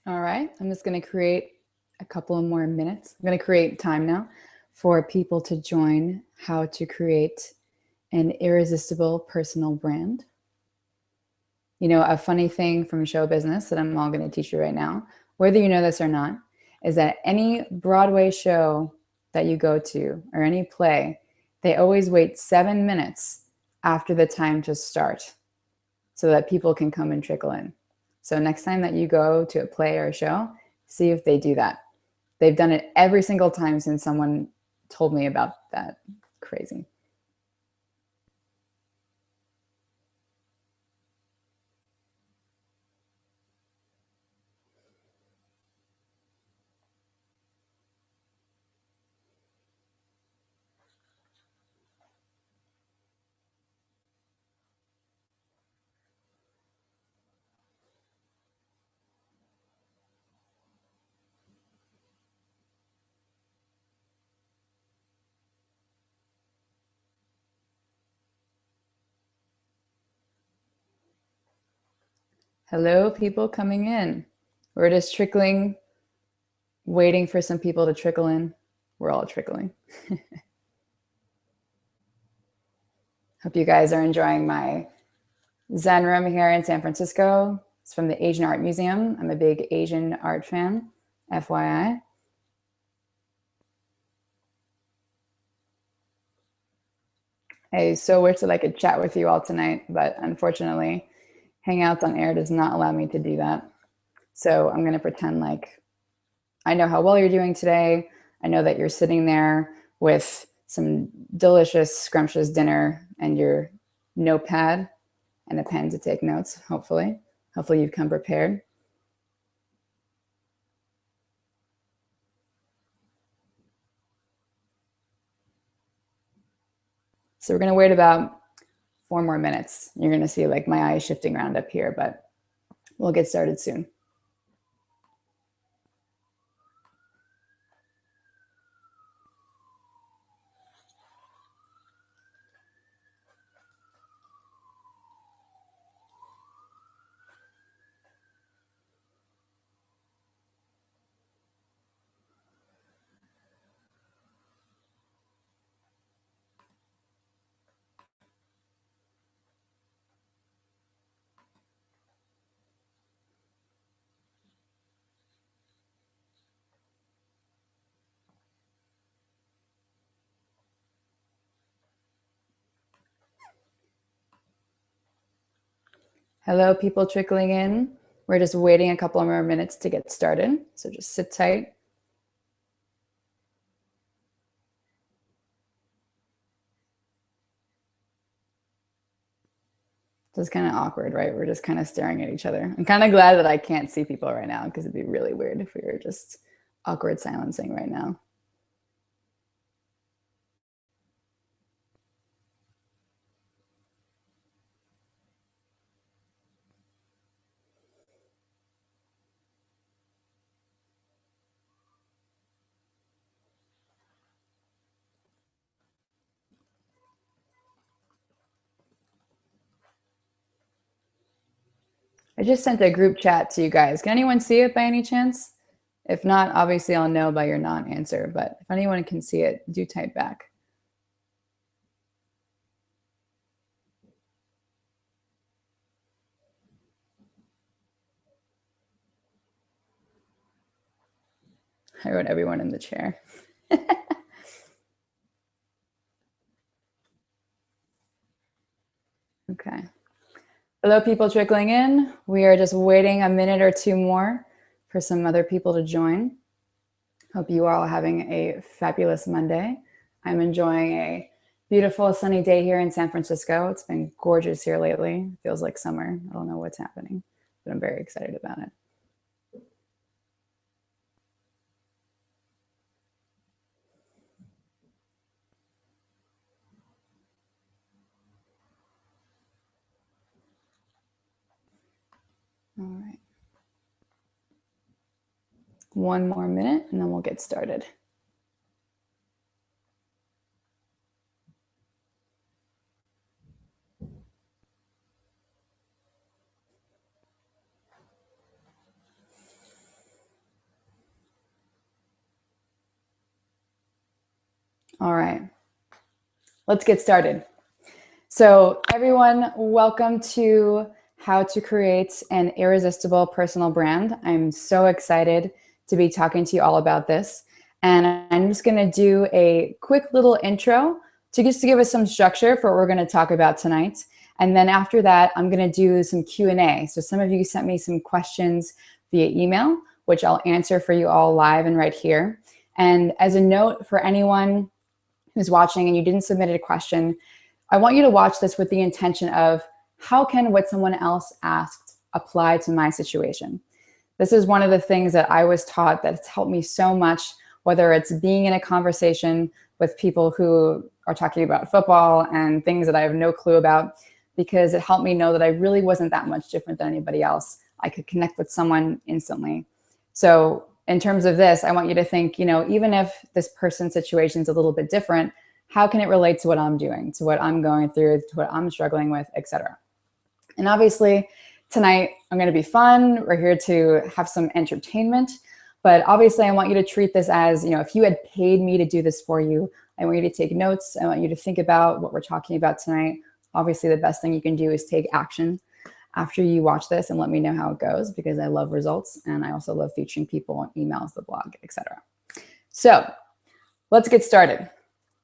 All right, I'm just going to create a couple of more minutes. I'm going to create time now for people to join how to create an irresistible personal brand. You know, a funny thing from show business that I'm all going to teach you right now, whether you know this or not, is that any Broadway show that you go to or any play, they always wait 7 minutes after the time to start so that people can come and trickle in. So next time that you go to a play or a show, see if they do that. They've done it every single time since someone told me about that. Crazy. Hello, people coming in. We're just trickling, waiting for some people to trickle in. We're all trickling. Hope you guys are enjoying my Zen room here in San Francisco. It's from the Asian Art Museum. I'm a big Asian art fan, FYI. I so wish that I could chat with you all tonight, but unfortunately, Hangouts on Air does not allow me to do that. So I'm going to pretend like I know how well you're doing today. I know that you're sitting there with some delicious, scrumptious dinner and your notepad and a pen to take notes, hopefully. Hopefully you've come prepared. So we're going to wait about 4 more minutes. You're going to see like my eyes shifting around up here, but we'll get started soon. Hello, people trickling in. We're just waiting a couple more minutes to get started. So just sit tight. So it's kind of awkward, right? We're just kind of staring at each other. I'm kind of glad that I can't see people right now because it'd be really weird if we were just awkward silencing right now. I just sent a group chat to you guys. Can anyone see it by any chance? If not, obviously I'll know by your non-answer, but if anyone can see it, do type back. I wrote everyone in the chair. Okay. Hello, people trickling in. We are just waiting a minute or two more for some other people to join. Hope you are all having a fabulous Monday. I'm enjoying a beautiful sunny day here in San Francisco. It's been gorgeous here lately. It feels like summer. I don't know what's happening, but I'm very excited about it. All right. One more minute and then we'll get started. All right, let's get started. So everyone, welcome to How to Create an Irresistible Personal Brand. I'm so excited to be talking to you all about this. And I'm just gonna do a quick little intro to give us some structure for what we're gonna talk about tonight. And then after that, I'm gonna do some Q&A. So some of you sent me some questions via email, which I'll answer for you all live and right here. And as a note for anyone who's watching and you didn't submit a question, I want you to watch this with the intention of how can what someone else asked apply to my situation? This is one of the things that I was taught that's helped me so much, whether it's being in a conversation with people who are talking about football and things that I have no clue about, because it helped me know that I really wasn't that much different than anybody else. I could connect with someone instantly. So in terms of this, I want you to think, even if this person's situation is a little bit different, how can it relate to what I'm doing, to what I'm going through, to what I'm struggling with, etc. And obviously, tonight I'm going to be fun. We're here to have some entertainment. But obviously, I want you to treat this as, if you had paid me to do this for you, I want you to take notes. I want you to think about what we're talking about tonight. Obviously, the best thing you can do is take action after you watch this and let me know how it goes, because I love results and I also love featuring people on emails, the blog, etc. So let's get started.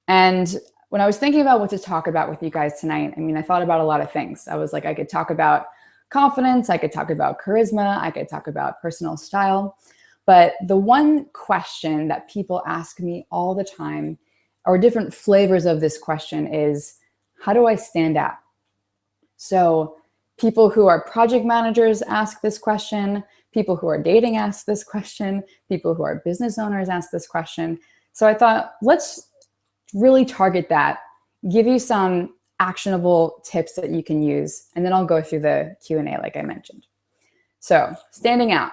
And when I was thinking about what to talk about with you guys tonight, I thought about a lot of things. I was like, I could talk about confidence, I could talk about charisma, I could talk about personal style. But the one question that people ask me all the time, or different flavors of this question, is how do I stand out? So people who are project managers ask this question, people who are dating ask this question, people who are business owners ask this question. So I thought, let's really target that, give you some actionable tips that you can use, and then I'll go through the Q&A like I mentioned. So standing out.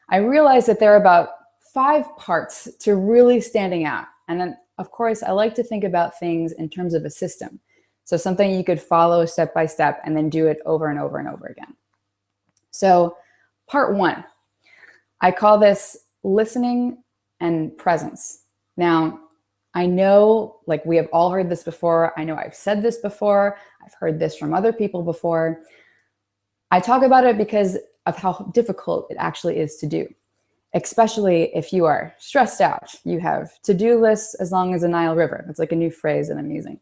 I realized that there are about 5 parts to really standing out. And then, of course, I like to think about things in terms of a system. So something you could follow step by step and then do it over and over and over again. So part 1, I call this listening and presence. Now, I know, we have all heard this before. I know I've said this before. I've heard this from other people before. I talk about it because of how difficult it actually is to do, especially if you are stressed out. You have to-do lists as long as the Nile River. It's like a new phrase that I'm using.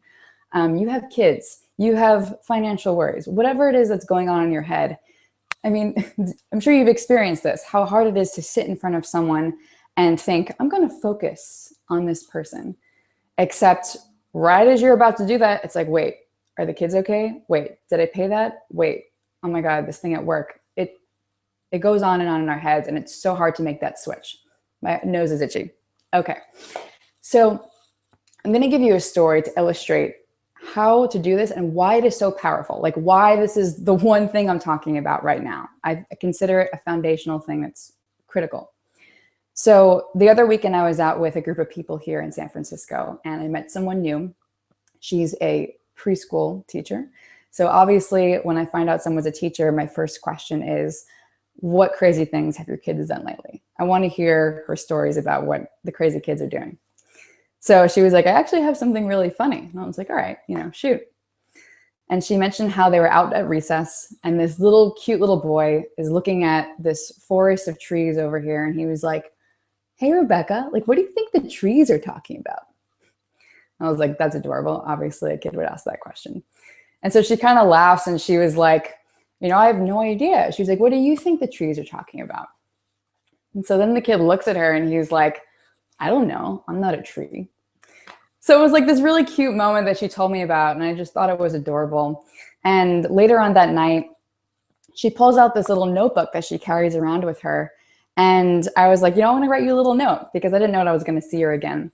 You have kids, you have financial worries, whatever it is that's going on in your head. I'm sure you've experienced this, how hard it is to sit in front of someone and think, I'm going to focus on this person. Except right as you're about to do that, it's like, wait, are the kids okay? Wait, did I pay that? Wait, oh my God, this thing at work. It goes on in our heads, and it's so hard to make that switch. My nose is itchy. Okay, so I'm going to give you a story to illustrate how to do this and why it is so powerful, why this is the one thing I'm talking about right now. I consider it a foundational thing that's critical. So the other weekend I was out with a group of people here in San Francisco, and I met someone new. She's a preschool teacher. So obviously when I find out someone's a teacher, my first question is, what crazy things have your kids done lately? I want to hear her stories about what the crazy kids are doing. So she was like, I actually have something really funny. And I was like, all right, shoot. And she mentioned how they were out at recess, and this cute little boy is looking at this forest of trees over here. And he was like, hey, Rebecca, what do you think the trees are talking about? I was like, that's adorable. Obviously a kid would ask that question. And so she kind of laughs and she was like, I have no idea. She was like, what do you think the trees are talking about? And so then the kid looks at her and he's like, I don't know. I'm not a tree. So it was like this really cute moment that she told me about, and I just thought it was adorable. And later on that night, she pulls out this little notebook that she carries around with her. And I was like, I want to write you a little note, because I didn't know I was going to see her again.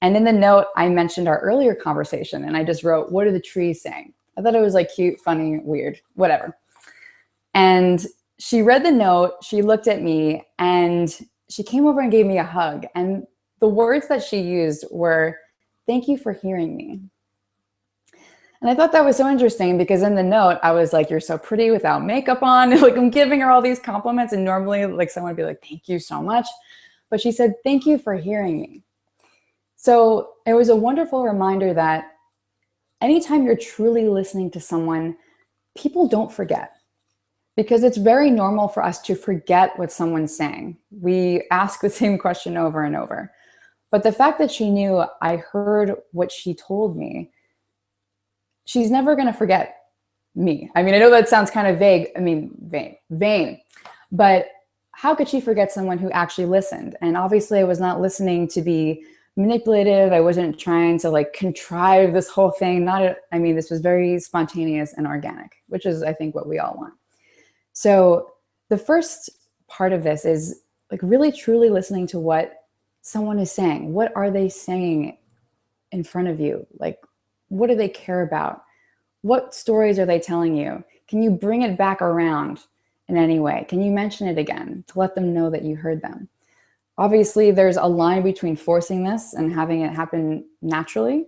And in the note, I mentioned our earlier conversation, and I just wrote, what are the trees saying? I thought it was cute, funny, weird, whatever. And she read the note, she looked at me, and she came over and gave me a hug. And the words that she used were, thank you for hearing me. And I thought that was so interesting, because in the note, I was like, you're so pretty without makeup on. I'm giving her all these compliments, and normally someone would be like, thank you so much. But she said, thank you for hearing me. So it was a wonderful reminder that anytime you're truly listening to someone, people don't forget, because it's very normal for us to forget what someone's saying. We ask the same question over and over. But the fact that she knew I heard what she told me, she's never going to forget me. I mean, I know that sounds kind of vague. I mean, vain. But how could she forget someone who actually listened? And obviously I was not listening to be manipulative. I wasn't trying to like contrive this whole thing. This was very spontaneous and organic, which is, I think, what we all want. So the first part of this is like really truly listening to what someone is saying. What are they saying in front of you? Like, what do they care about? What stories are they telling you? Can you bring it back around in any way? Can you mention it again to let them know that you heard them? Obviously, there's a line between forcing this and having it happen naturally.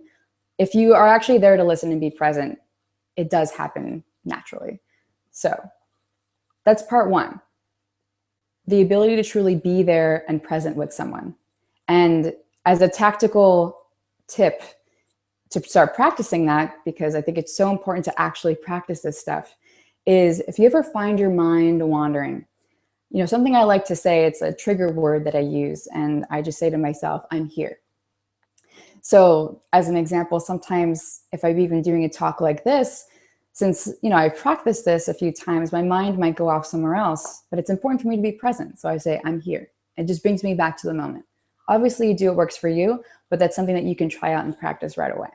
If you are actually there to listen and be present, it does happen naturally. So that's part one. The ability to truly be there and present with someone. And as a tactical tip to start practicing that, because I think it's so important to actually practice this stuff, is if you ever find your mind wandering, something I like to say, it's a trigger word that I use, and I just say to myself, I'm here. So as an example, sometimes if I'm even doing a talk like this, since, I've practiced this a few times, my mind might go off somewhere else, but it's important for me to be present. So I say, I'm here. It just brings me back to the moment. Obviously you do what works for you, but that's something that you can try out and practice right away.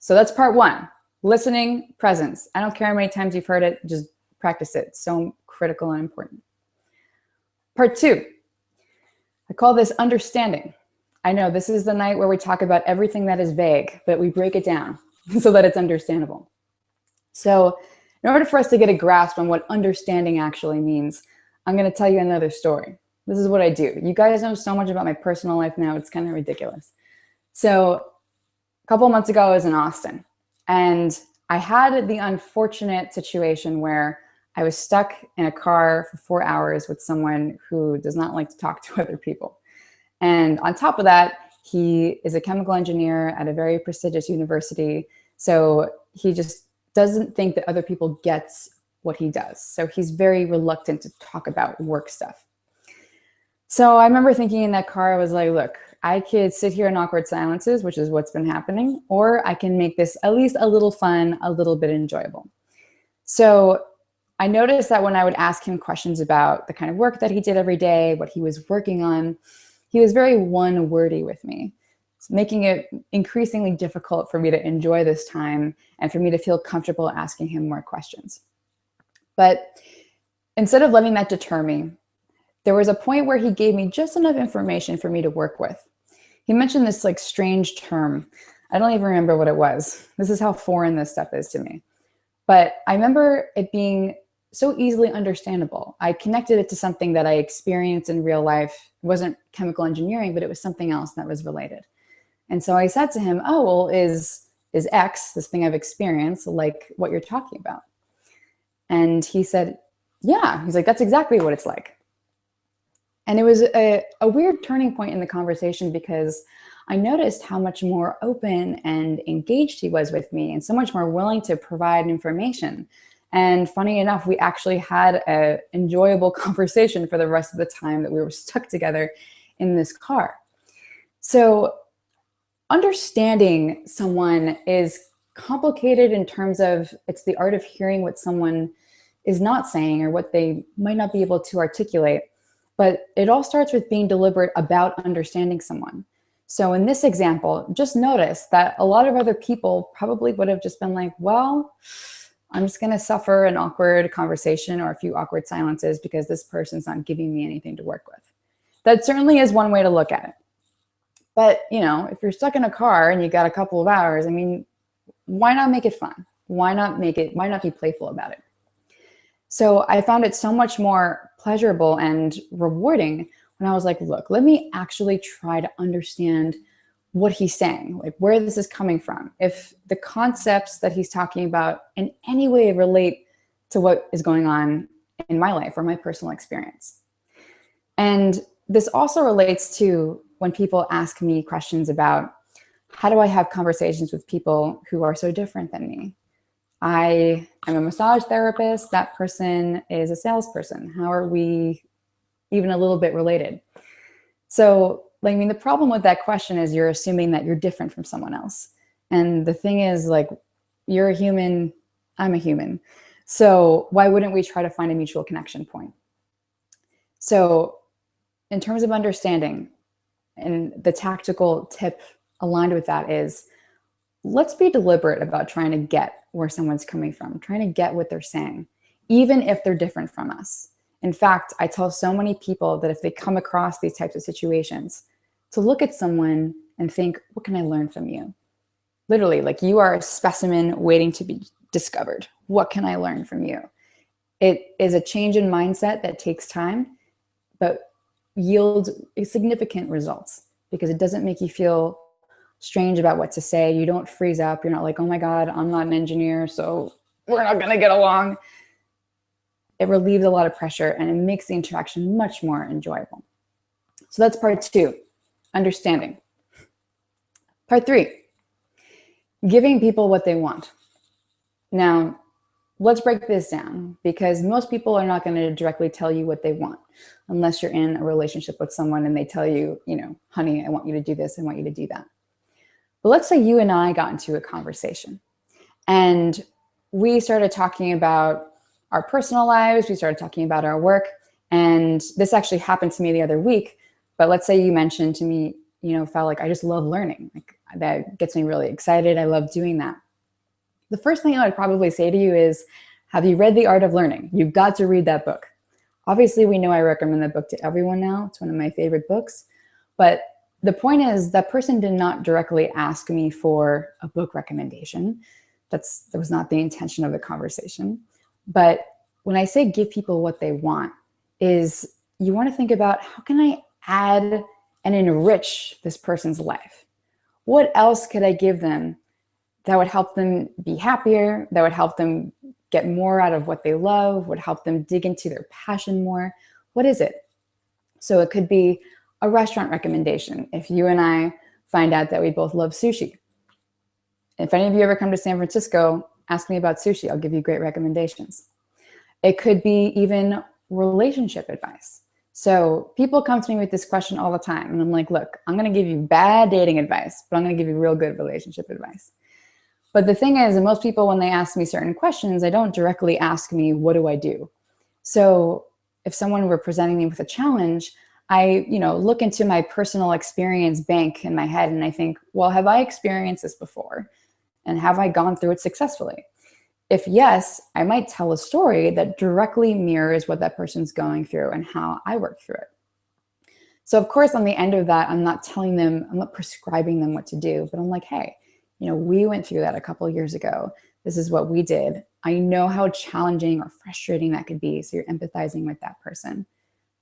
So that's part one, listening, presence. I don't care how many times you've heard it, just practice it. It's so critical and important. Part two, I call this understanding. I know this is the night where we talk about everything that is vague, but we break it down so that it's understandable. So in order for us to get a grasp on what understanding actually means, I'm going to tell you another story. This is what I do. You guys know so much about my personal life now, it's kind of ridiculous. So a couple of months ago, I was in Austin, and I had the unfortunate situation where I was stuck in a car for 4 hours with someone who does not like to talk to other people. And on top of that, he is a chemical engineer at a very prestigious university. So he just doesn't think that other people gets what he does. So he's very reluctant to talk about work stuff. So I remember thinking in that car, I was like, look, I could sit here in awkward silences, which is what's been happening, or I can make this at least a little fun, a little bit enjoyable. So I noticed that when I would ask him questions about the kind of work that he did every day, what he was working on, he was very one-wordy with me, making it increasingly difficult for me to enjoy this time and for me to feel comfortable asking him more questions. But instead of letting that deter me, there was a point where he gave me just enough information for me to work with. He mentioned this like strange term. I don't even remember what it was. This is how foreign this stuff is to me. But I remember it being so easily understandable. I connected it to something that I experienced in real life. It wasn't chemical engineering, but it was something else that was related. And so I said to him, oh, well, is X, this thing I've experienced, like what you're talking about? And he said, yeah. He's like, that's exactly what it's like. And it was a weird turning point in the conversation, because I noticed how much more open and engaged he was with me and so much more willing to provide information. And funny enough, we actually had an enjoyable conversation for the rest of the time that we were stuck together in this car. So understanding someone is complicated in terms of it's the art of hearing what someone is not saying or what they might not be able to articulate. But it all starts with being deliberate about understanding someone. So in this example, just notice that a lot of other people probably would have just been like, well, I'm just going to suffer an awkward conversation or a few awkward silences because this person's not giving me anything to work with. That certainly is one way to look at it. But, if you're stuck in a car and you got a couple of hours, why not make it fun? Why not be playful about it? So I found it so much more pleasurable and rewarding when I was like, look, let me actually try to understand what he's saying, like where this is coming from. If the concepts that he's talking about in any way relate to what is going on in my life or my personal experience. And this also relates to when people ask me questions about how do I have conversations with people who are so different than me? I'm a massage therapist. That person is a salesperson. How are we even a little bit related? So, like, I mean, the problem with that question is you're assuming that you're different from someone else. And the thing is, like, you're a human, I'm a human. So why wouldn't we try to find a mutual connection point? So in terms of understanding, and the tactical tip aligned with that is, let's be deliberate about trying to get where someone's coming from, trying to get what they're saying, even if they're different from us. In fact, I tell so many people that if they come across these types of situations, to look at someone and think, what can I learn from you? Literally, like, you are a specimen waiting to be discovered. What can I learn from you? It is a change in mindset that takes time, but yields significant results because it doesn't make you feel strange about what to say. You don't freeze up. You're not like, oh my God, I'm not an engineer, so we're not going to get along. It relieves a lot of pressure and it makes the interaction much more enjoyable. So that's part 2, understanding. Part 3, giving people what they want. Now, let's break this down, because most people are not going to directly tell you what they want unless you're in a relationship with someone and they tell you, honey, I want you to do this, I want you to do that. But let's say you and I got into a conversation and we started talking about our personal lives, we started talking about our work, and this actually happened to me the other week. But let's say you mentioned to me, felt like I just love learning. Like, that gets me really excited. I love doing that. The first thing I would probably say to you is, have you read The Art of Learning? You've got to read that book. Obviously, we know I recommend that book to everyone now. It's one of my favorite books. But the point is, that person did not directly ask me for a book recommendation. That was not the intention of the conversation. But when I say give people what they want, is you want to think about, how can I add and enrich this person's life? What else could I give them that would help them be happier, that would help them get more out of what they love, would help them dig into their passion more? What is it? So it could be a restaurant recommendation. If you and I find out that we both love sushi. If any of you ever come to San Francisco, ask me about sushi. I'll give you great recommendations. It could be even relationship advice. So people come to me with this question all the time. And I'm like, look, I'm going to give you bad dating advice, but I'm going to give you real good relationship advice. But the thing is, most people, when they ask me certain questions, they don't directly ask me, what do I do? So if someone were presenting me with a challenge, I, look into my personal experience bank in my head and I think, well, have I experienced this before? And have I gone through it successfully? If yes, I might tell a story that directly mirrors what that person's going through and how I work through it. So of course, on the end of that, I'm not prescribing them what to do, but I'm like, hey, we went through that a couple of years ago. This is what we did. I know how challenging or frustrating that could be. So you're empathizing with that person.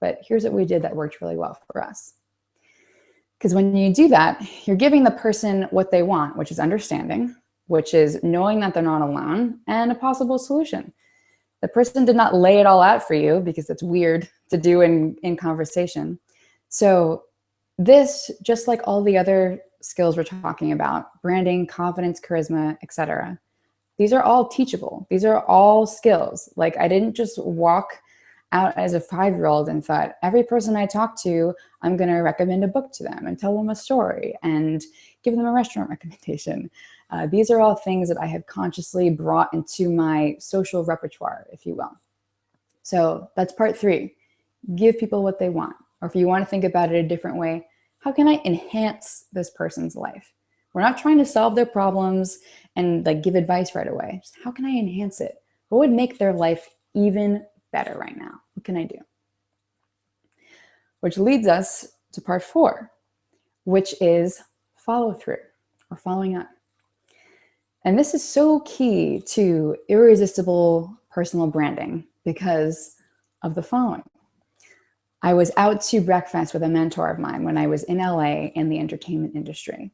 But here's what we did that worked really well for us. Because when you do that, you're giving the person what they want, which is understanding, which is knowing that they're not alone, and a possible solution. The person did not lay it all out for you, because it's weird to do in conversation. So this, just like all the other skills we're talking about, branding, confidence, charisma, etc., these are all teachable. These are all skills. Like, I didn't just walk out as a 5-year-old and thought, every person I talk to, I'm going to recommend a book to them and tell them a story and give them a restaurant recommendation. These are all things that I have consciously brought into my social repertoire, if you will. So that's part 3. Give people what they want. Or if you want to think about it a different way, how can I enhance this person's life? We're not trying to solve their problems and give advice right away. Just how can I enhance it? What would make their life even better right now? What can I do? Which leads us to part 4, which is follow through or following up. And this is so key to irresistible personal branding because of the following. I was out to breakfast with a mentor of mine when I was in LA in the entertainment industry.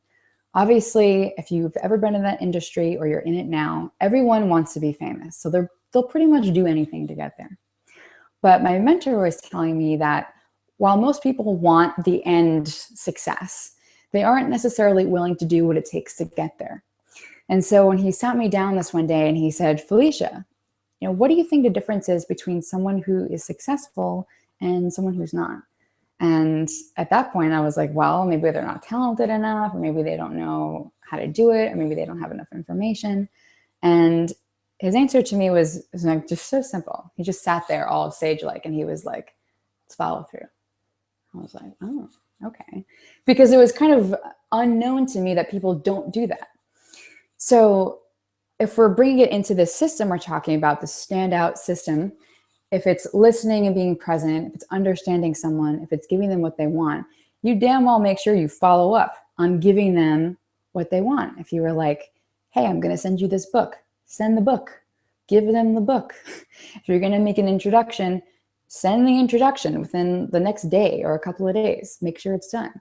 Obviously, if you've ever been in that industry or you're in it now, everyone wants to be famous. So they'll pretty much do anything to get there. But my mentor was telling me that while most people want the end success, they aren't necessarily willing to do what it takes to get there. And so when he sat me down this one day and he said, Felicia, what do you think the difference is between someone who is successful and someone who's not? And at that point I was like, well, maybe they're not talented enough, or maybe they don't know how to do it, or maybe they don't have enough information. And his answer to me was like just so simple. He just sat there all sage-like and he was like, let's follow through. I was like, oh, okay. Because it was kind of unknown to me that people don't do that. So if we're bringing it into this system we're talking about, the standout system, if it's listening and being present, if it's understanding someone, if it's giving them what they want, you damn well make sure you follow up on giving them what they want. If you were like, hey, I'm going to send you this book, send the book, give them the book. If you're going to make an introduction, send the introduction within the next day or a couple of days. Make sure it's done.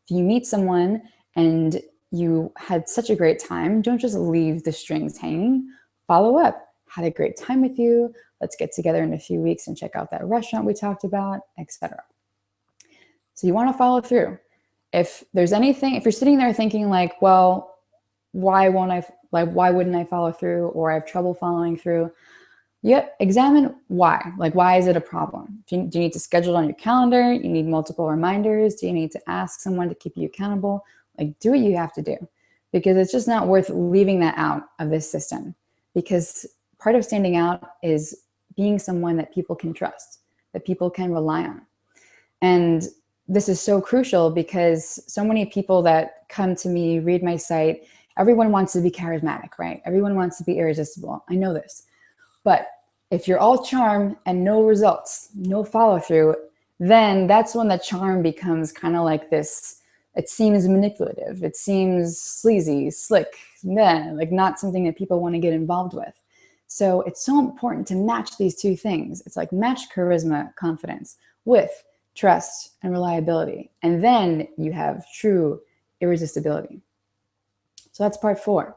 If you meet someone and you had such a great time, don't just leave the strings hanging. Follow up. Had a great time with you. Let's get together in a few weeks and check out that restaurant we talked about, etc. So you want to follow through. If there's anything, if you're sitting there thinking like, well, why wouldn't I follow through, or I have trouble following through? Examine why. Like, why is it a problem? Do you need to schedule it on your calendar? You need multiple reminders? Do you need to ask someone to keep you accountable? Like, do what you have to do, because it's just not worth leaving that out of this system. Because part of standing out is being someone that people can trust, that people can rely on. And this is so crucial because so many people that come to me, read my site, everyone wants to be charismatic, right? Everyone wants to be irresistible. I know this. But if you're all charm and no results, no follow through, then that's when the charm becomes kind of like this. It seems manipulative. It seems sleazy, slick, like not something that people want to get involved with. So it's so important to match these two things. It's like match charisma, confidence with trust and reliability. And then you have true irresistibility. So that's part 4.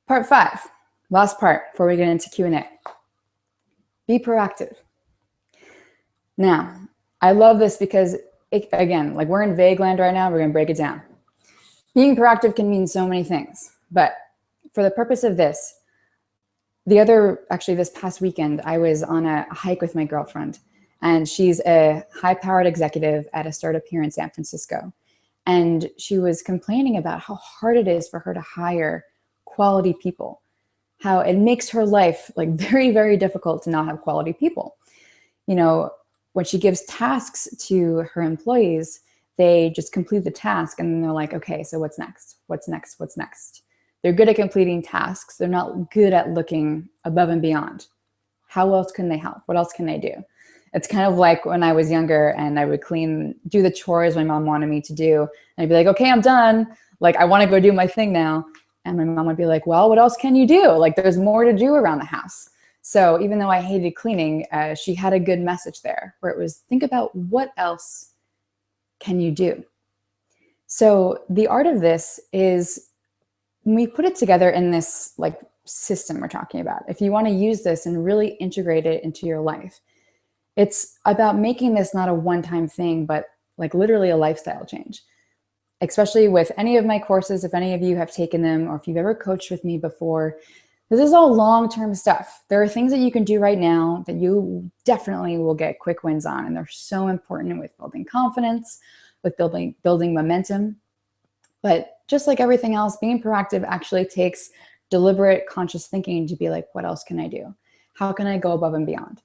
Part 5, last part before we get into Q&A. Be proactive. Now, I love this because again, like we're in vague land right now, we're going to break it down. Being proactive can mean so many things, but for the purpose of this, this past weekend, I was on a hike with my girlfriend, and she's a high-powered executive at a startup here in San Francisco. And she was complaining about how hard it is for her to hire quality people, how it makes her life like very, very difficult to not have quality people. When she gives tasks to her employees, they just complete the task and then they're like, okay, so what's next? What's next? What's next? They're good at completing tasks. They're not good at looking above and beyond. How else can they help? What else can they do? It's kind of like when I was younger and I would do the chores my mom wanted me to do. And I'd be like, okay, I'm done. Like, I want to go do my thing now. And my mom would be like, well, what else can you do? Like, there's more to do around the house. So even though I hated cleaning, she had a good message there where it was, think about what else can you do? So the art of this is when we put it together in this like system we're talking about, if you want to use this and really integrate it into your life, it's about making this not a one-time thing, but like literally a lifestyle change. Especially with any of my courses, if any of you have taken them or if you've ever coached with me before, this is all long-term stuff. There are things that you can do right now that you definitely will get quick wins on, and they're so important with building confidence, with building momentum. But just like everything else, being proactive actually takes deliberate, conscious thinking to be like, what else can I do? How can I go above and beyond?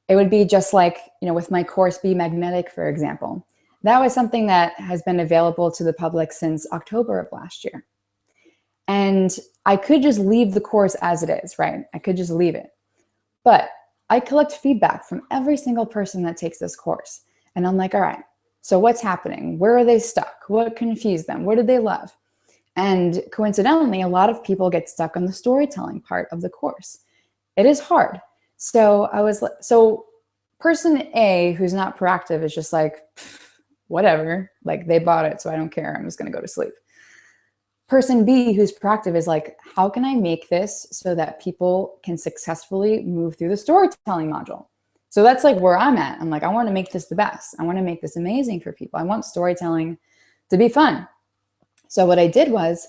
It would be just like, with my course, Be Magnetic, for example. That was something that has been available to the public since October of last year. And I could just leave the course as it is, right? I could just leave it. But I collect feedback from every single person that takes this course. And I'm like, all right, so what's happening? Where are they stuck? What confused them? What did they love? And coincidentally, a lot of people get stuck on the storytelling part of the course. It is hard. So person A who's not proactive is just like, whatever, like they bought it, so I don't care. I'm just going to go to sleep. Person B who's proactive is like, how can I make this so that people can successfully move through the storytelling module? So that's like where I'm at. I'm like, I want to make this the best. I want to make this amazing for people. I want storytelling to be fun. So what I did was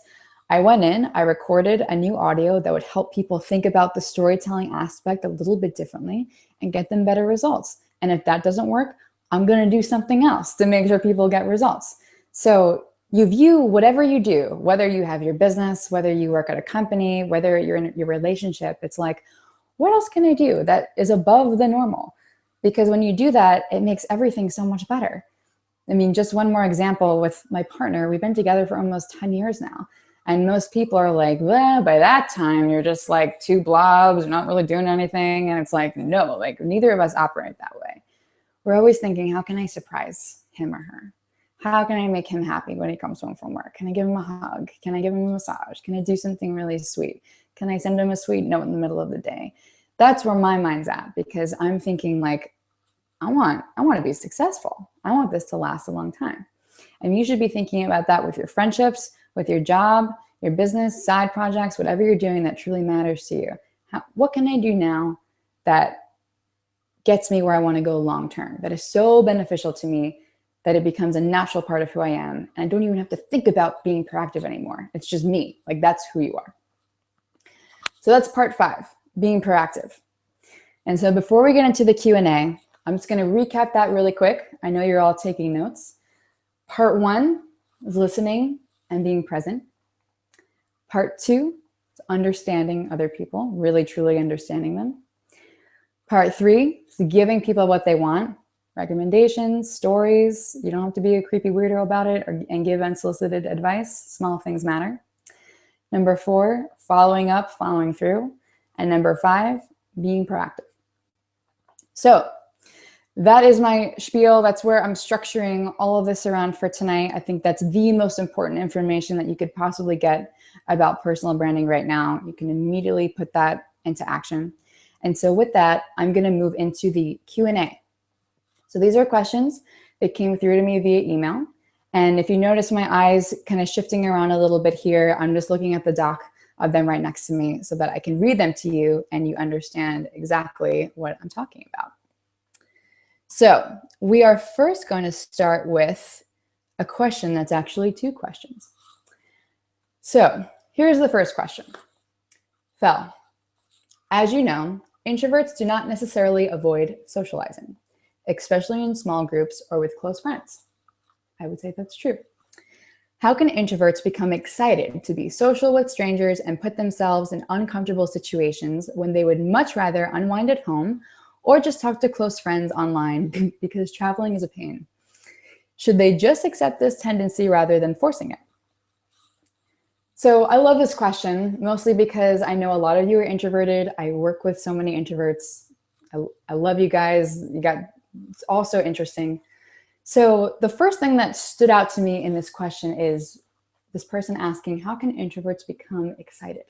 I went in, I recorded a new audio that would help people think about the storytelling aspect a little bit differently and get them better results. And if that doesn't work, I'm going to do something else to make sure people get results. So you view whatever you do, whether you have your business, whether you work at a company, whether you're in your relationship, it's like, what else can I do that is above the normal? Because when you do that, it makes everything so much better. I mean, just one more example with my partner, we've been together for almost 10 years now. And most people are like, well, by that time, you're just like two blobs, you're not really doing anything. And it's like, no, like neither of us operate that way. We're always thinking, how can I surprise him or her? How can I make him happy when he comes home from work? Can I give him a hug? Can I give him a massage? Can I do something really sweet? Can I send him a sweet note in the middle of the day? That's where my mind's at, because I'm thinking like, I want to be successful. I want this to last a long time. And you should be thinking about that with your friendships, with your job, your business, side projects, whatever you're doing that truly matters to you. What can I do now that gets me where I want to go long term, that is so beneficial to me that it becomes a natural part of who I am. And I don't even have to think about being proactive anymore. It's just me. Like, that's who you are. So that's part 5, being proactive. And so before we get into the Q&A, I'm just going to recap that really quick. I know you're all taking notes. Part 1 is listening and being present. Part 2 is understanding other people, really truly understanding them. Part 3 is giving people what they want. Recommendations, stories. You don't have to be a creepy weirdo about it and give unsolicited advice. Small things matter. Number 4, following up, following through. And number 5, being proactive. So that is my spiel. That's where I'm structuring all of this around for tonight. I think that's the most important information that you could possibly get about personal branding right now. You can immediately put that into action. And so with that, I'm going to move into the Q&A. So these are questions that came through to me via email. And if you notice my eyes kind of shifting around a little bit here, I'm just looking at the doc of them right next to me so that I can read them to you and you understand exactly what I'm talking about. So we are first going to start with a question that's actually 2 questions. So here's the first question. Fel, as you know, introverts do not necessarily avoid socializing, especially in small groups or with close friends. I would say that's true. How can introverts become excited to be social with strangers and put themselves in uncomfortable situations when they would much rather unwind at home or just talk to close friends online because traveling is a pain? Should they just accept this tendency rather than forcing it? So I love this question, mostly because I know a lot of you are introverted. I work with so many introverts. I love you guys. It's also interesting. So the first thing that stood out to me in this question is this person asking, how can introverts become excited?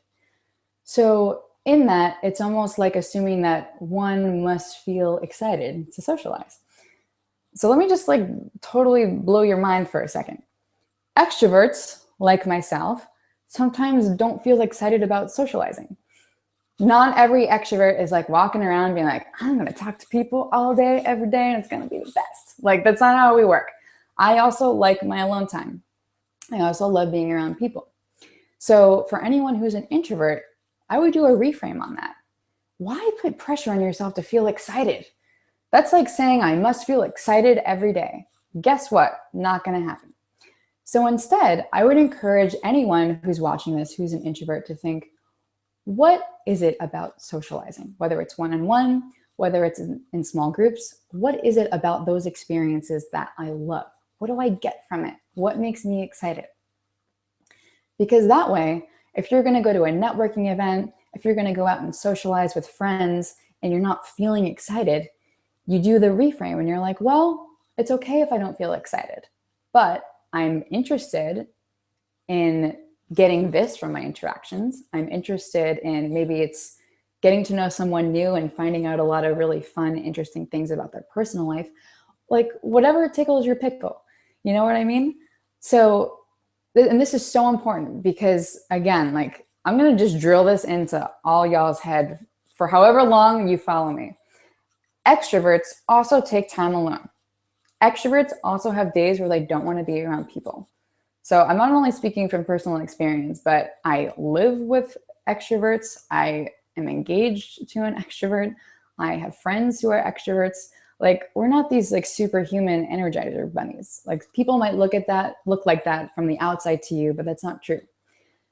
So in that, it's almost like assuming that one must feel excited to socialize. So let me just like totally blow your mind for a second. Extroverts, like myself, sometimes don't feel excited about socializing. Not every extrovert is like walking around being like, I'm going to talk to people all day, every day, and it's going to be the best. Like, that's not how we work. I also like my alone time. I also love being around people. So for anyone who's an introvert, I would do a reframe on that. Why put pressure on yourself to feel excited? That's like saying I must feel excited every day. Guess what? Not going to happen. So instead, I would encourage anyone who's watching this, who's an introvert, to think, what is it about socializing? Whether it's one-on-one, whether it's in small groups, what is it about those experiences that I love? What do I get from it? What makes me excited? Because that way, if you're going to go to a networking event, if you're going to go out and socialize with friends and you're not feeling excited, you do the reframe and you're like, well, it's okay if I don't feel excited, but I'm interested in getting this from my interactions. I'm interested in maybe it's getting to know someone new and finding out a lot of really fun, interesting things about their personal life. Like whatever tickles your pickle, you know what I mean? So, and this is so important because again, like I'm going to just drill this into all y'all's head for however long you follow me. Extroverts also take time alone. Extroverts also have days where they don't want to be around people. So I'm not only speaking from personal experience, but I live with extroverts. I am engaged to an extrovert. I have friends who are extroverts. Like, we're not these like superhuman energizer bunnies. Like, people might look like that from the outside to you, but that's not true.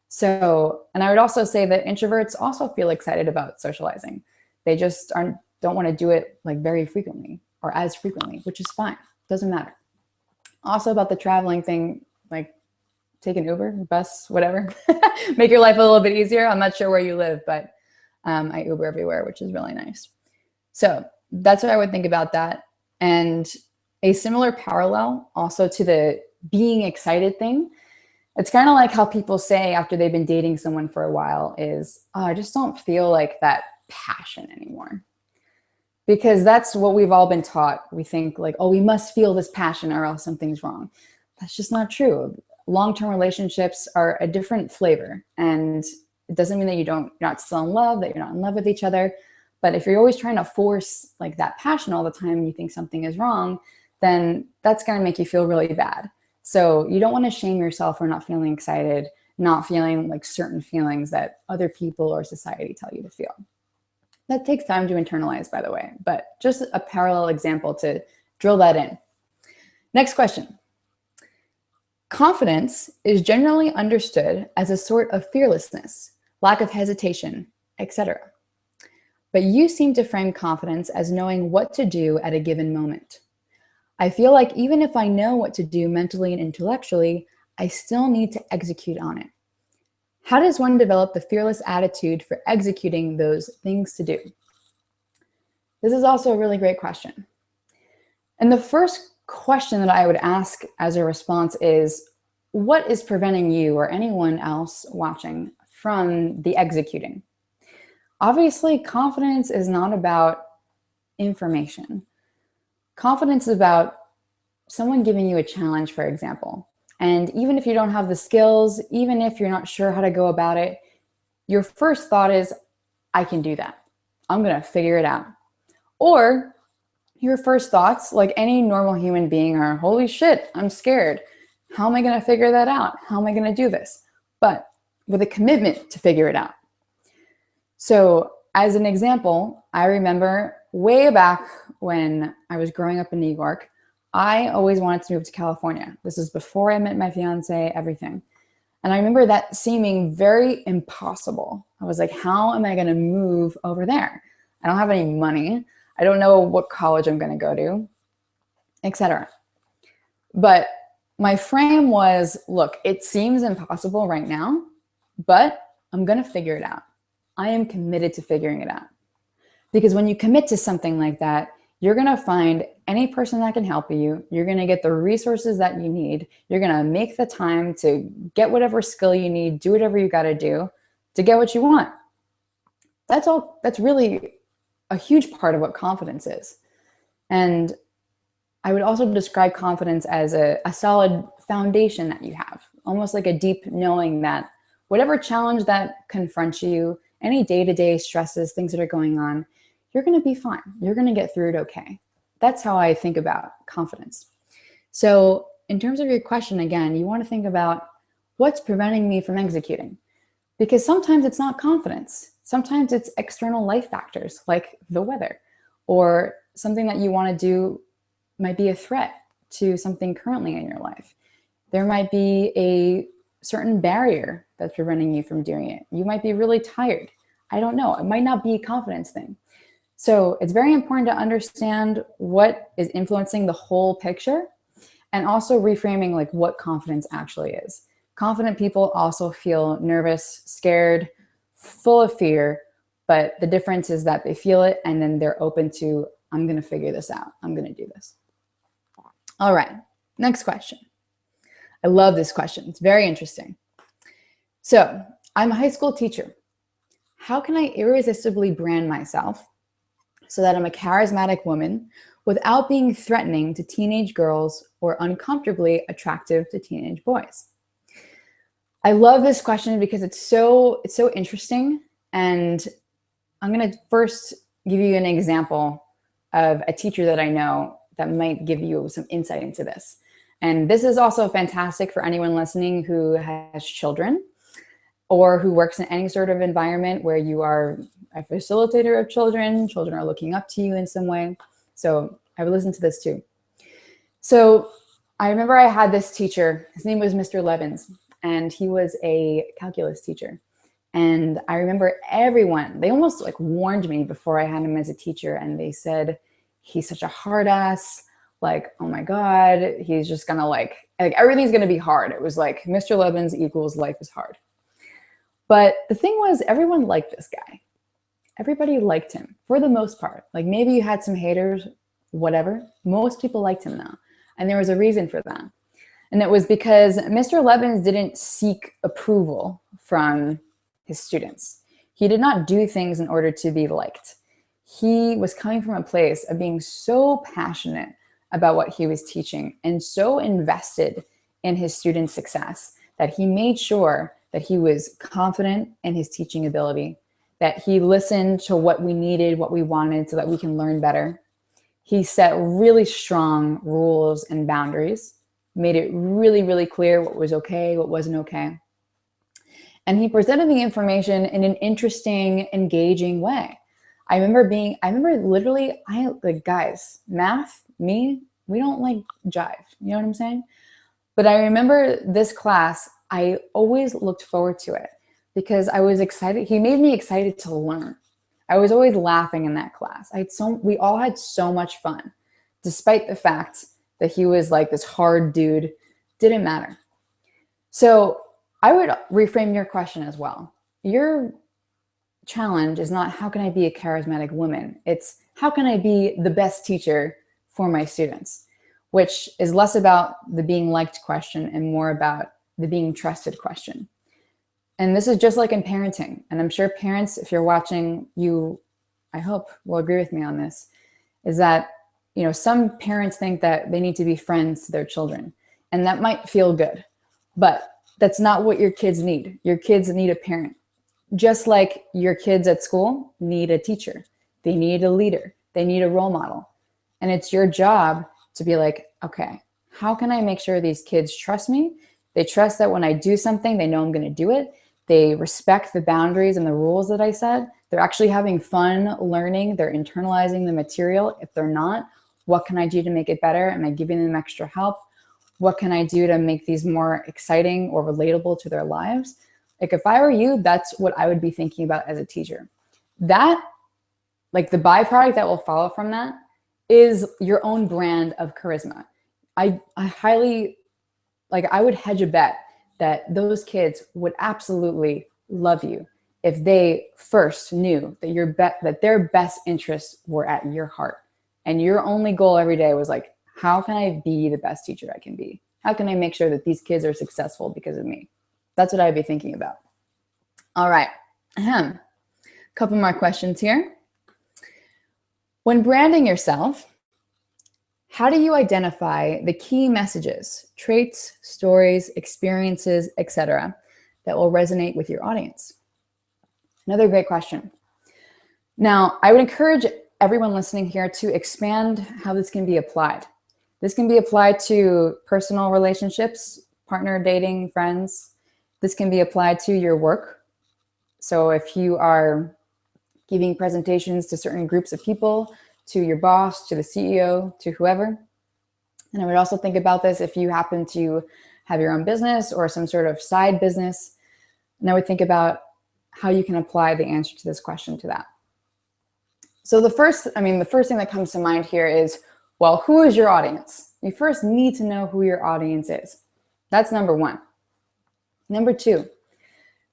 So, and I would also say that introverts also feel excited about socializing. They just don't want to do it like very frequently or as frequently, which is fine. Doesn't matter. Also about the traveling thing, like take an Uber, bus, whatever. Make your life a little bit easier. I'm not sure where you live, but I Uber everywhere, which is really nice. So that's what I would think about that. And a similar parallel also to the being excited thing. It's kind of like how people say after they've been dating someone for a while is, oh, I just don't feel like that passion anymore. Because that's what we've all been taught. We think like, oh, we must feel this passion or else something's wrong. That's just not true. Long-term relationships are a different flavor. And it doesn't mean that you're not still in love, that you're not in love with each other. But if you're always trying to force like that passion all the time and you think something is wrong, then that's going to make you feel really bad. So you don't want to shame yourself for not feeling excited, not feeling like certain feelings that other people or society tell you to feel. That takes time to internalize, by the way, but just a parallel example to drill that in. Next question. Confidence is generally understood as a sort of fearlessness, lack of hesitation, etc. But you seem to frame confidence as knowing what to do at a given moment. I feel like even if I know what to do mentally and intellectually, I still need to execute on it. How does one develop the fearless attitude for executing those things to do? This is also a really great question. And the first question that I would ask as a response is, what is preventing you or anyone else watching from the executing? Obviously, confidence is not about information. Confidence is about someone giving you a challenge, for example. And even if you don't have the skills, even if you're not sure how to go about it, your first thought is, I can do that. I'm going to figure it out. Or your first thoughts, like any normal human being, are, holy shit, I'm scared. How am I going to figure that out? How am I going to do this? But with a commitment to figure it out. So as an example, I remember way back when I was growing up in New York, I always wanted to move to California. This is before I met my fiance, everything. And I remember that seeming very impossible. I was like, how am I going to move over there? I don't have any money. I don't know what college I'm going to go to, etc. But my frame was, look, it seems impossible right now, but I'm going to figure it out. I am committed to figuring it out. Because when you commit to something like that, you're going to find any person that can help you. You're going to get the resources that you need. You're going to make the time to get whatever skill you need, do whatever you got to do to get what you want. That's all. That's really a huge part of what confidence is. And I would also describe confidence as a solid foundation that you have, almost like a deep knowing that whatever challenge that confronts you, any day-to-day stresses, things that are going on, you're going to be fine. You're going to get through it okay. That's how I think about confidence. So in terms of your question, again, you want to think about what's preventing me from executing. Because sometimes it's not confidence. Sometimes it's external life factors like the weather, or something that you want to do might be a threat to something currently in your life. There might be a certain barrier that's preventing you from doing it. You might be really tired. I don't know. It might not be a confidence thing. So it's very important to understand what is influencing the whole picture, and also reframing like what confidence actually is. Confident people also feel nervous, scared, full of fear, but the difference is that they feel it and then they're open to, I'm going to figure this out. I'm going to do this. All right, next question. I love this question. It's very interesting. So I'm a high school teacher. How can I irresistibly brand myself so that I'm a charismatic woman without being threatening to teenage girls or uncomfortably attractive to teenage boys? I love this question because it's so interesting. And I'm going to first give you an example of a teacher that I know that might give you some insight into this. And this is also fantastic for anyone listening who has children or who works in any sort of environment where you are a facilitator of children. Children are looking up to you in some way. So I would listen to this too. So I remember I had this teacher. His name was Mr. Levins, and he was a calculus teacher. And I remember everyone, they almost like warned me before I had him as a teacher. And they said, he's such a hard ass. Like, oh my God, he's just gonna like everything's gonna be hard. It was like Mr. Levins equals life is hard. But the thing was, everyone liked this guy. Everybody liked him for the most part. Like maybe you had some haters, whatever. Most people liked him though. And there was a reason for that. And it was because Mr. Levins didn't seek approval from his students. He did not do things in order to be liked. He was coming from a place of being so passionate about what he was teaching and so invested in his students' success that he made sure that he was confident in his teaching ability, that he listened to what we needed, what we wanted so that we can learn better. He set really strong rules and boundaries, made it really, really clear what was okay, what wasn't okay. And he presented the information in an interesting, engaging way. I remember literally, guys, math, me, we don't like jive. You know what I'm saying? But I remember this class, I always looked forward to it because I was excited. He made me excited to learn. I was always laughing in that class. We all had so much fun, despite the fact that he was like this hard dude. Didn't matter. So I would reframe your question as well. Your challenge is not how can I be a charismatic woman? It's how can I be the best teacher for my students, which is less about the being liked question and more about the being trusted question. And this is just like in parenting. And I'm sure parents, if you're watching, I hope will agree with me on this, is that, some parents think that they need to be friends to their children. And that might feel good, but that's not what your kids need. Your kids need a parent. Just like your kids at school need a teacher. They need a leader. They need a role model. And it's your job to be like, okay, how can I make sure these kids trust me? They trust that when I do something, they know I'm going to do it. They respect the boundaries and the rules that I set. They're actually having fun learning. They're internalizing the material. If they're not, what can I do to make it better? Am I giving them extra help? What can I do to make these more exciting or relatable to their lives? Like if I were you, that's what I would be thinking about as a teacher. That, like the byproduct that will follow from that is your own brand of charisma. I highly, I would hedge a bet that those kids would absolutely love you if they first knew that that their best interests were at your heart. And your only goal every day was like, how can I be the best teacher I can be? How can I make sure that these kids are successful because of me? That's what I'd be thinking about. All right. Couple more questions here. When branding yourself, how do you identify the key messages, traits, stories, experiences, etc., that will resonate with your audience? Another great question. Now, I would encourage everyone listening here to expand how this can be applied. This can be applied to personal relationships, partner, dating, friends. This can be applied to your work. So if you are giving presentations to certain groups of people, to your boss, to the CEO, to whoever. And I would also think about this if you happen to have your own business or some sort of side business. And I would think about how you can apply the answer to this question to that. So the first thing that comes to mind here is, well, who is your audience? You first need to know who your audience is. That's number one. Number two,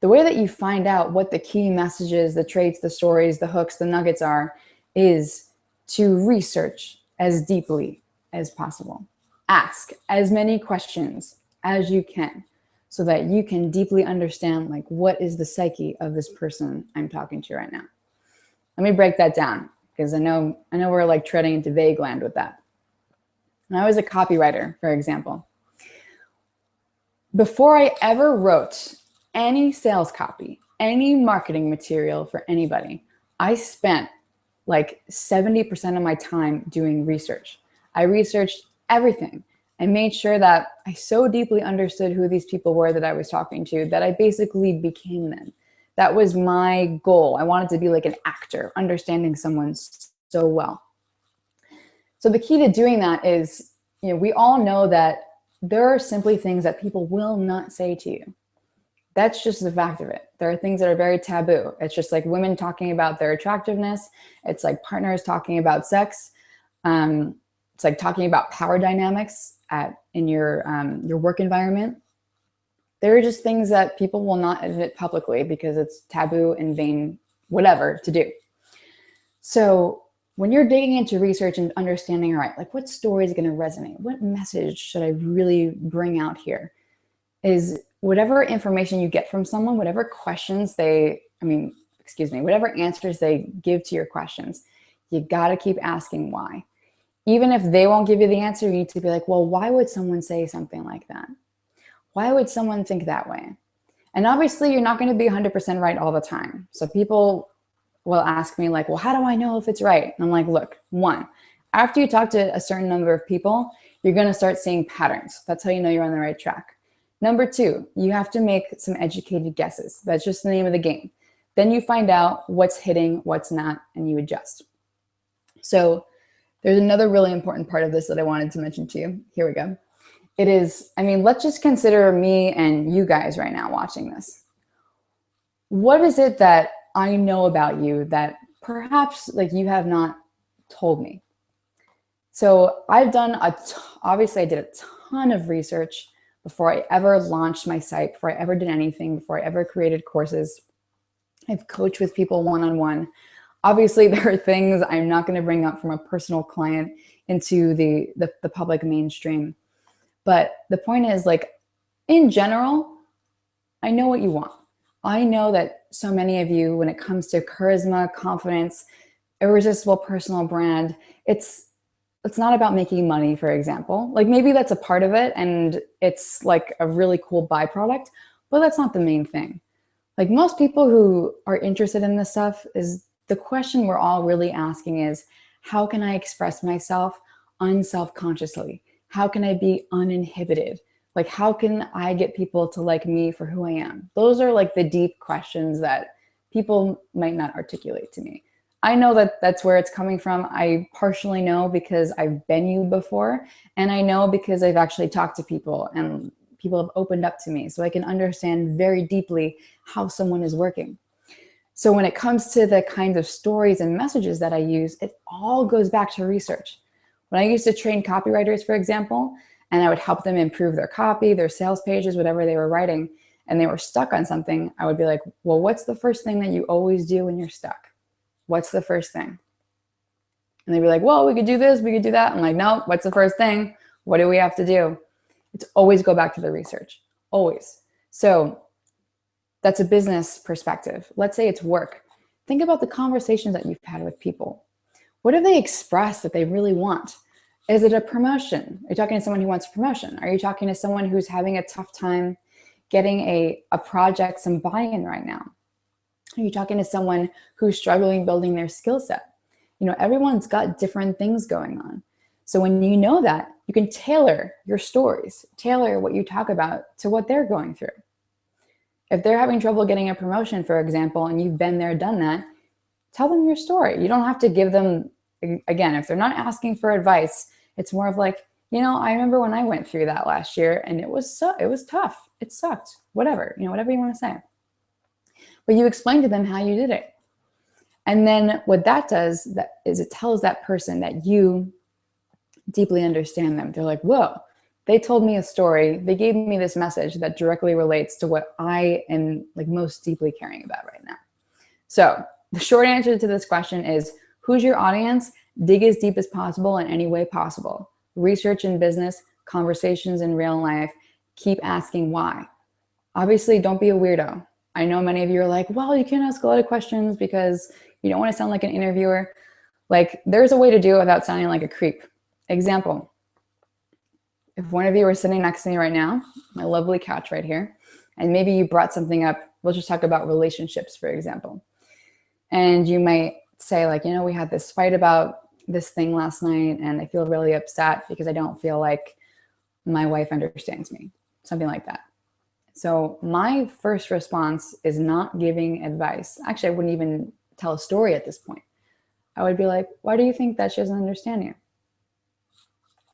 the way that you find out what the key messages, the traits, the stories, the hooks, the nuggets are, is to research as deeply as possible. Ask as many questions as you can so that you can deeply understand what is the psyche of this person I'm talking to right now. Let me break that down because I know we're treading into vague land with that. When I was a copywriter, for example, before I ever wrote any sales copy, any marketing material for anybody, I spent 70% of my time doing research. I researched everything. and made sure that I so deeply understood who these people were that I was talking to that I basically became them. That was my goal. I wanted to be like an actor, understanding someone so well. So the key to doing that is, we all know that there are simply things that people will not say to you. That's just the fact of it. There are things that are very taboo. It's just like women talking about their attractiveness. It's like partners talking about sex. It's like talking about power dynamics in your work environment. There are just things that people will not admit publicly because it's taboo and vain, whatever, to do. So when you're digging into research and understanding, all right, like what story is going to resonate? What message should I really bring out here? Is whatever information you get from someone, whatever whatever answers they give to your questions, you got to keep asking why. Even if they won't give you the answer, you need to be like, well, why would someone say something like that? Why would someone think that way? And obviously you're not going to be 100% right all the time. So people will ask me like, well, how do I know if it's right? And I'm like, look, one, after you talk to a certain number of people, you're going to start seeing patterns. That's how you know you're on the right track. Number two, you have to make some educated guesses. That's just the name of the game. Then you find out what's hitting, what's not, and you adjust. So there's another really important part of this that I wanted to mention to you. Here we go. It is, let's just consider me and you guys right now watching this. What is it that I know about you that perhaps like you have not told me? So I've done obviously I did a ton of research before I ever launched my site, before I ever did anything, before I ever created courses. I've coached with people one-on-one. Obviously, there are things I'm not going to bring up from a personal client into the public mainstream. But the point is, like, in general, I know what you want. I know that so many of you, when it comes to charisma, confidence, irresistible personal brand, it's not about making money, for example. Like maybe that's a part of it and it's like a really cool byproduct, but that's not the main thing. Like most people who are interested in this stuff, is the question we're all really asking is, how can I express myself unselfconsciously? How can I be uninhibited? Like, how can I get people to like me for who I am? Those are like the deep questions that people might not articulate to me. I know that that's where it's coming from. I partially know because I've been you before, and I know because I've actually talked to people and people have opened up to me, so I can understand very deeply how someone is working. So when it comes to the kinds of stories and messages that I use, it all goes back to research. When I used to train copywriters, for example, and I would help them improve their copy, their sales pages, whatever they were writing, and they were stuck on something, I would be like, well, what's the first thing that you always do when you're stuck? What's the first thing? And they'd be like, well, we could do this, we could do that. I'm like, no, what's the first thing? What do we have to do? It's always go back to the research, always. So that's a business perspective. Let's say it's work. Think about the conversations that you've had with people. What have they expressed that they really want? Is it a promotion? Are you talking to someone who wants a promotion? Are you talking to someone who's having a tough time getting a project, some buy-in right now? Are you talking to someone who's struggling building their skill set? Everyone's got different things going on. So when you know that, you can tailor your stories, tailor what you talk about to what they're going through. If they're having trouble getting a promotion, for example, and you've been there, done that, tell them your story. You don't have to give them, again, if they're not asking for advice, it's more of like, I remember when I went through that last year and it was tough. It sucked, whatever you want to say. But you explain to them how you did it. And then what that does is it tells that person that you deeply understand them. They're like, whoa, they told me a story. They gave me this message that directly relates to what I am like most deeply caring about right now. So the short answer to this question is, who's your audience? Dig as deep as possible in any way possible. Research in business, conversations in real life. Keep asking why. Obviously, don't be a weirdo. I know many of you are like, well, you can't ask a lot of questions because you don't want to sound like an interviewer. Like, there's a way to do it without sounding like a creep. Example, if one of you were sitting next to me right now, my lovely couch right here, and maybe you brought something up, we'll just talk about relationships, for example. And you might say like, we had this fight about this thing last night and I feel really upset because I don't feel like my wife understands me, something like that. So my first response is not giving advice. Actually, I wouldn't even tell a story at this point. I would be like, why do you think that she doesn't understand you?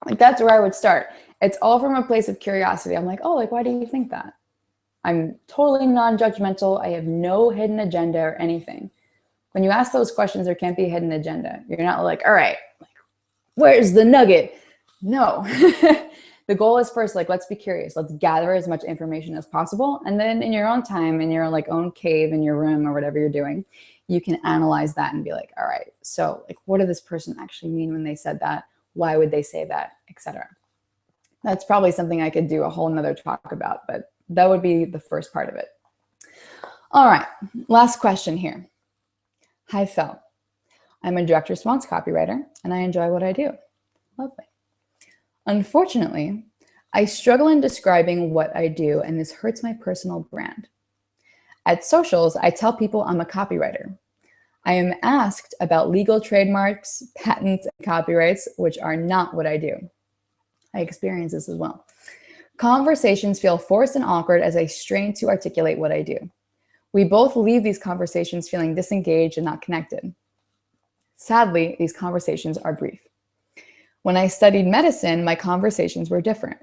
Like, that's where I would start. It's all from a place of curiosity. I'm like, oh, like, why do you think that? I'm totally non-judgmental. I have no hidden agenda or anything. When you ask those questions, there can't be a hidden agenda. You're not like, all right, like, where's the nugget? No. The goal is first, like, let's be curious. Let's gather as much information as possible. And then in your own time, in your like own cave, in your room or whatever you're doing, you can analyze that and be like, all right, so like, what did this person actually mean when they said that? Why would they say that, etc. That's probably something I could do a whole nother talk about, but that would be the first part of it. All right, last question here. Hi, Phil. I'm a direct response copywriter and I enjoy what I do. Lovely. Unfortunately, I struggle in describing what I do and this hurts my personal brand. At socials, I tell people I'm a copywriter. I am asked about legal trademarks, patents, and copyrights, which are not what I do. I experience this as well. Conversations feel forced and awkward as I strain to articulate what I do. We both leave these conversations feeling disengaged and not connected. Sadly, these conversations are brief. When I studied medicine, my conversations were different.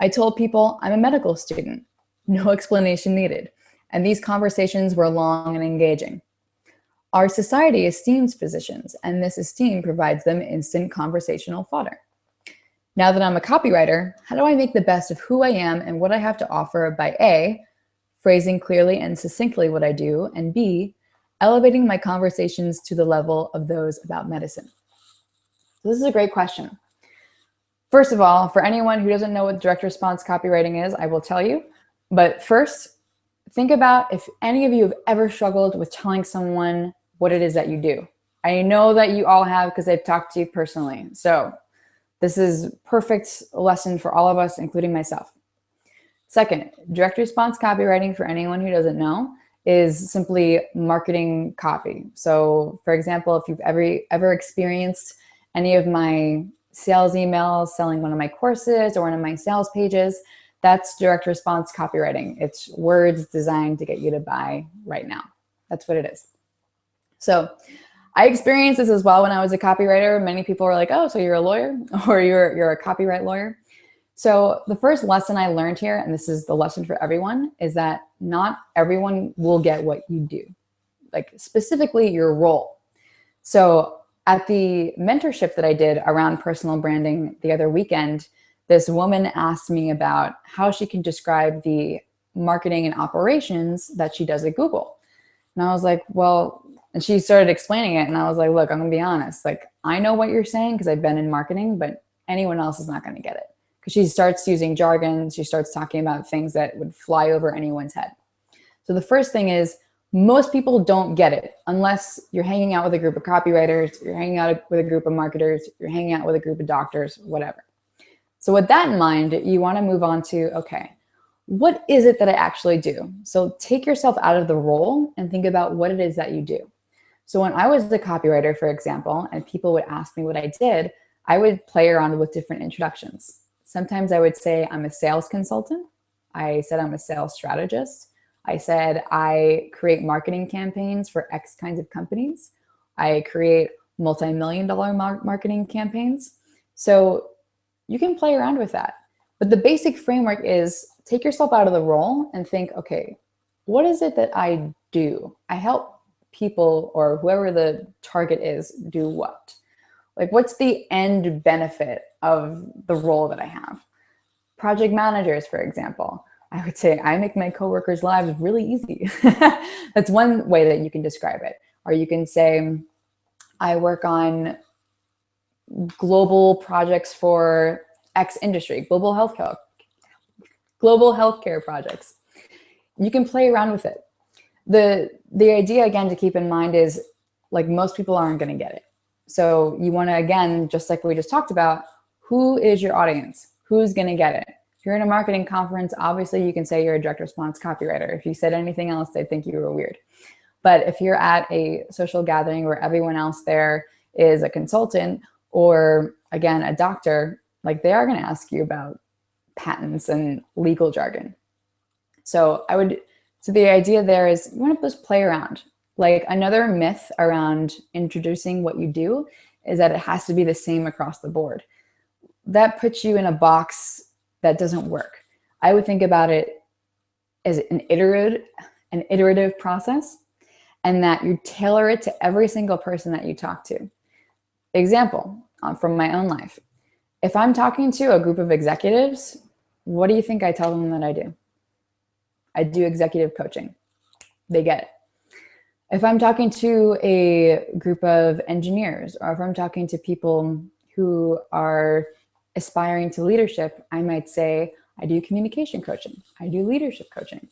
I told people I'm a medical student, no explanation needed, and these conversations were long and engaging. Our society esteems physicians, and this esteem provides them instant conversational fodder. Now that I'm a copywriter, how do I make the best of who I am and what I have to offer by A, phrasing clearly and succinctly what I do, and B, elevating my conversations to the level of those about medicine? So this is a great question. First of all, for anyone who doesn't know what direct response copywriting is, I will tell you. But first, think about if any of you have ever struggled with telling someone what it is that you do. I know that you all have because I've talked to you personally. So this is a perfect lesson for all of us, including myself. Second, direct response copywriting, for anyone who doesn't know, is simply marketing copy. So for example, if you've ever experienced any of my sales emails, selling one of my courses or one of my sales pages, that's direct response copywriting. It's words designed to get you to buy right now. That's what it is. So I experienced this as well when I was a copywriter. Many people were like, oh, so you're a lawyer or you're a copyright lawyer. So the first lesson I learned here, and this is the lesson for everyone, is that not everyone will get what you do, like specifically your role. So at the mentorship that I did around personal branding the other weekend, this woman asked me about how she can describe the marketing and operations that she does at Google. And I was like, well, and she started explaining it. And I was like, look, I'm gonna be honest. Like, I know what you're saying because I've been in marketing, but anyone else is not gonna get it. Because she starts using jargon, she starts talking about things that would fly over anyone's head. So the first thing is, most people don't get it unless you're hanging out with a group of copywriters, you're hanging out with a group of marketers, you're hanging out with a group of doctors, whatever. So with that in mind, you want to move on to, okay, what is it that I actually do? So take yourself out of the role and think about what it is that you do. So when I was the copywriter, for example, and people would ask me what I did, I would play around with different introductions. Sometimes I would say I'm a sales consultant. I said I'm a sales strategist. I said I create marketing campaigns for X kinds of companies. I create multi-million-dollar marketing campaigns. So you can play around with that. But the basic framework is take yourself out of the role and think, okay, what is it that I do? I help people, or whoever the target is, do what? Like, what's the end benefit of the role that I have? Project managers, for example. I would say I make my coworkers' lives really easy. That's one way that you can describe it. Or you can say, I work on global projects for X industry, global healthcare projects. You can play around with it. The idea, again, to keep in mind is, like, most people aren't going to get it. So you want to, again, just like we just talked about, who is your audience? Who's going to get it? If you're in a marketing conference, obviously you can say you're a direct response copywriter. If you said anything else, they'd think you were weird. But if you're at a social gathering where everyone else there is a consultant or, again, a doctor, like, they are going to ask you about patents and legal jargon. So the idea there is you want to just play around. Like another myth around introducing what you do is that it has to be the same across the board. That puts you in a box that doesn't work. I would think about it as an iterative process, and that you tailor it to every single person that you talk to. Example from my own life. If I'm talking to a group of executives, what do you think I tell them that I do? I do executive coaching. They get it. If I'm talking to a group of engineers, or if I'm talking to people who are aspiring to leadership, I might say, I do communication coaching. I do leadership coaching.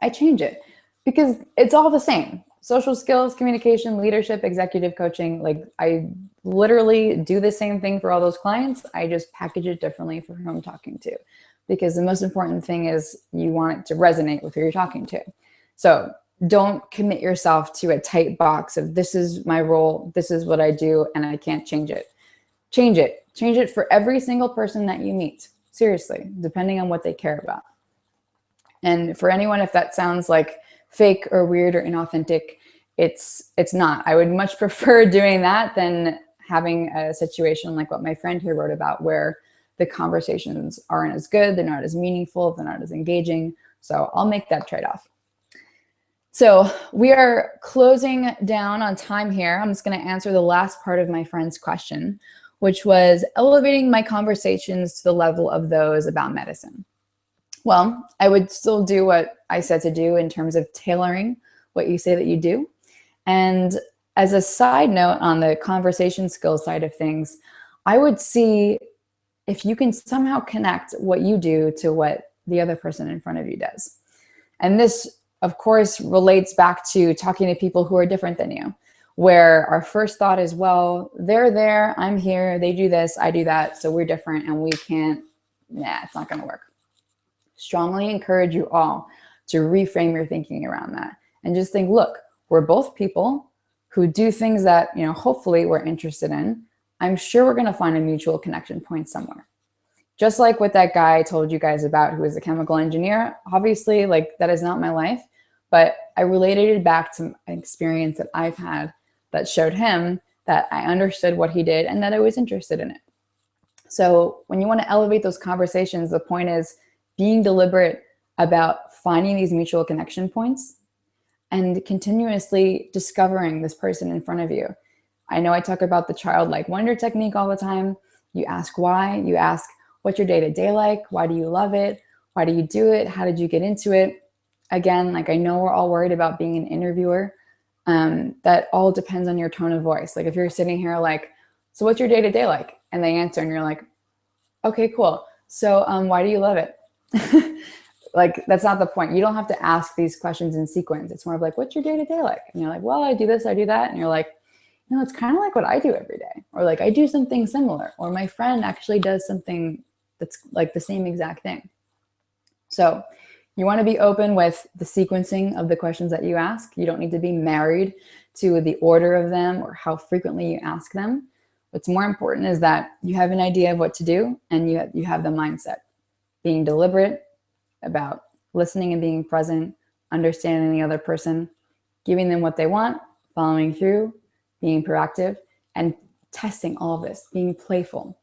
I change it because it's all the same. Social skills, communication, leadership, executive coaching. Like I literally do the same thing for all those clients. I just package it differently for who I'm talking to, because the most important thing is you want it to resonate with who you're talking to. So don't commit yourself to a tight box of this is my role, this is what I do, and I can't change it. Change it. Change it for every single person that you meet. Seriously, depending on what they care about. And for anyone, if that sounds like fake or weird or inauthentic, it's not. I would much prefer doing that than having a situation like what my friend here wrote about, where the conversations aren't as good, they're not as meaningful, they're not as engaging. So I'll make that trade-off. So we are closing down on time here. I'm just going to answer the last part of my friend's question, which was elevating my conversations to the level of those about medicine. Well, I would still do what I said to do in terms of tailoring what you say that you do. And as a side note on the conversation skills side of things, I would see if you can somehow connect what you do to what the other person in front of you does. And this, of course, relates back to talking to people who are different than you, where our first thought is, well, they're there, I'm here, they do this, I do that, so we're different and we can't, it's not going to work. Strongly encourage you all to reframe your thinking around that and just think, look, we're both people who do things that, hopefully we're interested in. I'm sure we're going to find a mutual connection point somewhere. Just like with that guy I told you guys about who is a chemical engineer, obviously, like that is not my life, but I related it back to an experience that I've had that showed him that I understood what he did and that I was interested in it. So when you want to elevate those conversations, the point is being deliberate about finding these mutual connection points and continuously discovering this person in front of you. I know I talk about the childlike wonder technique all the time. You ask why, you ask, what's your day-to-day like? Why do you love it? Why do you do it? How did you get into it? Again, like I know we're all worried about being an interviewer. That all depends on your tone of voice. Like if you're sitting here like, so what's your day-to-day like? And they answer and you're like, okay, cool. So why do you love it? Like, that's not the point. You don't have to ask these questions in sequence. It's more of like, what's your day-to-day like? And you're like, well, I do this, I do that. And you're like, it's kind of like what I do every day. Or like, I do something similar. Or my friend actually does something that's like the same exact thing. So you want to be open with the sequencing of the questions that you ask. You don't need to be married to the order of them or how frequently you ask them. What's more important is that you have an idea of what to do and you have the mindset. Being deliberate about listening and being present, understanding the other person, giving them what they want, following through, being proactive, and testing all of this, being playful.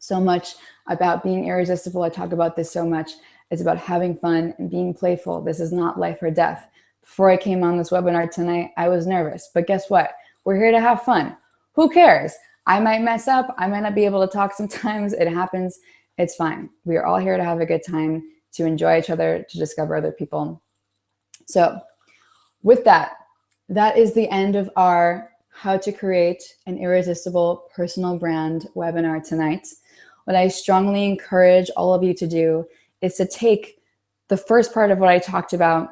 So much about being irresistible. I talk about this so much. It's about having fun and being playful. This is not life or death. Before I came on this webinar tonight, I was nervous, but guess what? We're here to have fun. Who cares? I might mess up. I might not be able to talk sometimes. It happens. It's fine. We are all here to have a good time, to enjoy each other, to discover other people. So with that, that is the end of our How to Create an Irresistible Personal Brand webinar tonight. What I strongly encourage all of you to do is to take the first part of what I talked about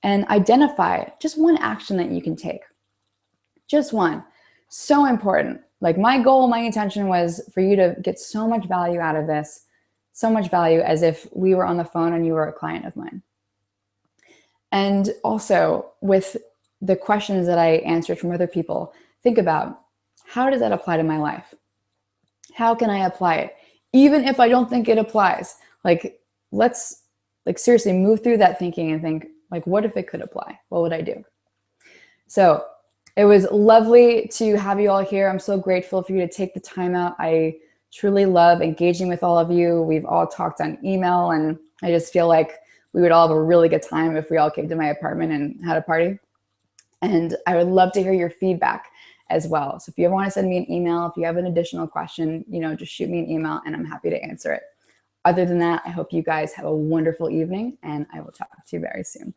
and identify just one action that you can take. Just one. So important. Like my goal, my intention was for you to get so much value out of this, so much value as if we were on the phone and you were a client of mine. And also with the questions that I answered from other people, think about, how does that apply to my life? How can I apply it? Even if I don't think it applies, Like, let's like seriously move through that thinking and think, like, what if it could apply? What would I do? So it was lovely to have you all here. I'm so grateful for you to take the time out. I truly love engaging with all of you. We've all talked on email, and I just feel like we would all have a really good time if we all came to my apartment and had a party. And I would love to hear your feedback as well. So if you ever want to send me an email, if you have an additional question, just shoot me an email and I'm happy to answer it. Other than that, I hope you guys have a wonderful evening, and I will talk to you very soon.